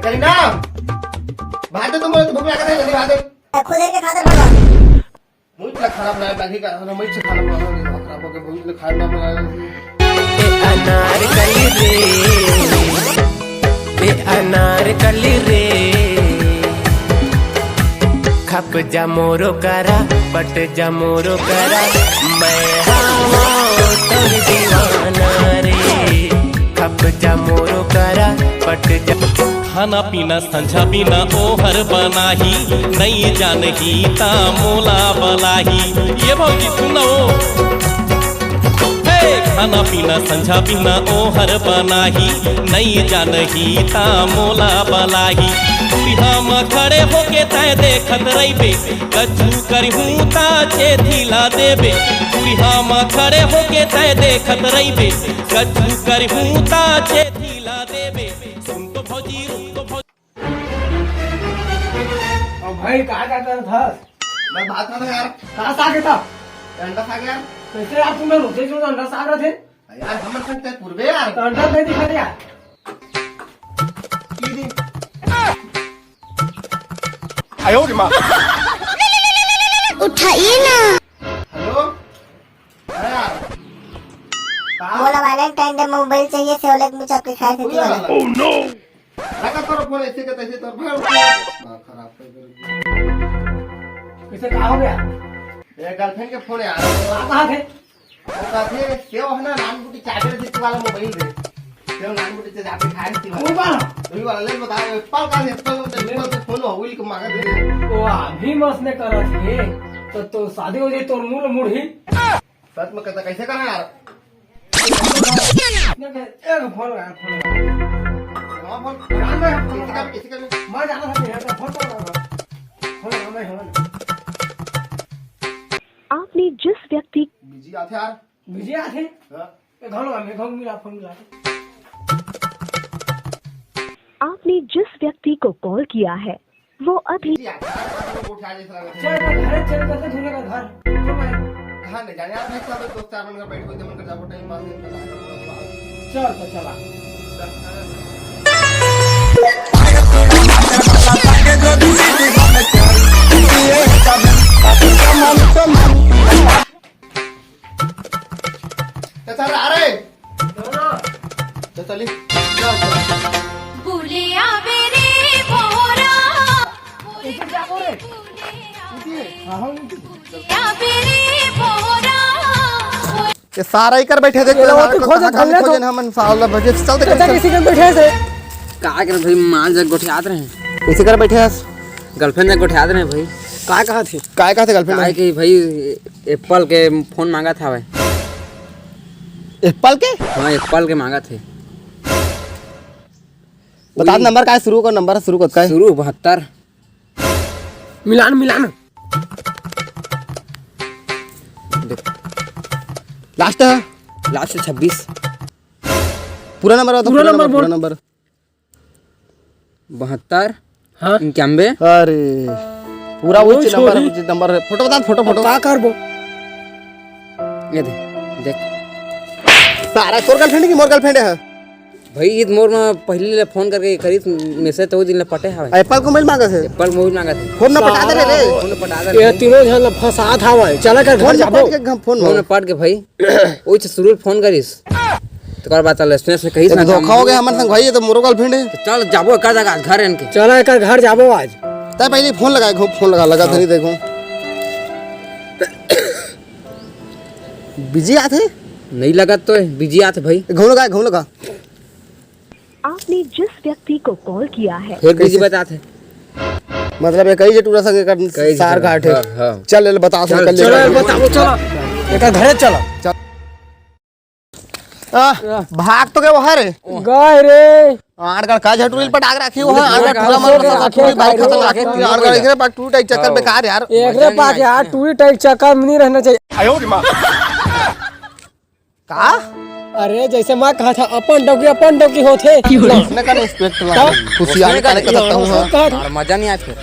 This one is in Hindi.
चली ना भात तुम बोले भूख लगा जल्दी भात खुद के खातर भगवान मुझे लग खराब ना बाकी का ना मैं से खाना बना खराब हो गया मुझे लग खाना बना अनारकली रे खप जा मोरो करा पट जा मोरो करा मैं हवा तोर दीवाना रे खप जा मोरो करा पट जा खाना पीना संझा पीना ओहर बनाही नहीं जानही ता मोला बलाही ये भौजी सुनो खाना पीना संझा पीना ओहर बनाही नहीं जानही ता मोला बलाही हम खड़े होके तय देखत रहिबे कछु करहूं ता छेथिला देबे हम खड़े होके तय देखत रहिबे कछु करहूं ता छेथिला देबे सुन तो भौजी रुक तो भौजी भाई कहाँ जाता था? मैं भात खाना यार कहाँ से आ गया था? अंडा खा गया कैसे आप तुम्हें रोते जो अंडा से आ रहे थे? यार हमर संग ते पूर्वे यार तो अंडा नहीं दिखा दिया। आयो रे मां उठाइए ना। हेलो अरे यार बोला वैलेंटाइन डे मोबाइल चाहिए सेवलेट मुझे आपके खाए थे वाला। ओह नो लगा करो फोन ऐसे के तैसे तो भाई खराब कर कैसे कहाँ हो गया? ये गर्लफ्रेंड के फोन यार कहाँ थे? वो कहते सेव है ना नानबुटी चाटे से वाला मोबाइल रे सेव नानबुटी से जाके खाए थी वो वाला? वही वाला ले बता एप्पल का एप्पल तो फोन हो विल के मांगा दे वो अभी मस्त ने करा थी तो शादी हो जाए तो मूल मुड़ी सच में कहता कैसे करना यार एक फोन लगा हां फोन किसी का मैं जाना था मेरा फोन लगा फोन लगा आपने जिस व्यक्ति बिजी आते यार बिजी आते हां घर लगा मैं घर मिला फोन मिला आपने जिस व्यक्ति को कॉल किया है वो अभी बिजी आते वो उठा जैसा लगा चल घर चल कैसे ढूंढेगा घर कहां ले जाने यार भाई सब दोस्त चार बनकर बैठ के मन कर जाओ टाइम पास चल तो चला चल आ रहे चल बुलिया मेरे बोरा क्या बोल रहे ये सारा ही कर बैठे थे खोजन हमन सावला बजे चलते किसी के बैठे से का कर भाई मां जग गोठियात रहे कैसे कर बैठे हैं गर्लफ्रेंड जग गोठियात रहे भाई काय कहा थे काय थे गर्लफ्रेंड काय कि भाई एप्पल के फोन मांगा था भाई एप्पल के हां एप्पल के मांगा थे बता नंबर का शुरू कर नंबर शुरू कर शुरू 72 मिलान लास्ट है लास्ट 26 पूरा नंबर बता पूरा नंबर 72 हां 91 अरे पूरा वो नंबर फोटो बता फोटो का करबो ये देख सारा तोर गर्लफ्रेंड की मोर गर्लफ्रेंड है भाई ईद मोर में पहले फोन करके करी मैसेज तो दिन पटे है एप्पल को मोबाइल मांगा थे एप्पल मोबाइल मांगा थे फोन न पटा दे रे फोन पटा दे ये तीनों जन फंसा था भाई चला कर घर जाबो फोन में पट के भाई ओइ से शुरू फोन करिस तो कर बात चल स्पेस से कही धोखा हो गया हमर संग भाई ये तो मोर गर्लफ्रेंड है चल जाबो का जगह घर इनके चला कर घर जाबो आज तय पहले फोन लगाए फोन लगा था नहीं देखो बिजी आते नहीं लगा तो बिजी आते भाई घूम लगा आपने जिस व्यक्ति को कॉल किया है फिर बिजी बताते मतलब ये कई टूरा संग कर सार घाट है चल ले बता चलो बताओ चलो एक घर चलो भाग तो के वो है रे गए रे आड़गड़ का झटुल पर डाग रखी हो आड़गड़ पूरा मार रखी बाइक खत्म रखे आड़गड़ एकरे पास टू टाइट चक्कर बेकार यार एकरे पास यार टू टाइट चक्कर में नहीं रहना चाहिए आयो रे मां का अरे जैसे मैं कहा था अपन डोकी होते इसने का रिस्पेक्ट खुशियां निकाल के सकता हूं मजा नहीं आया फिर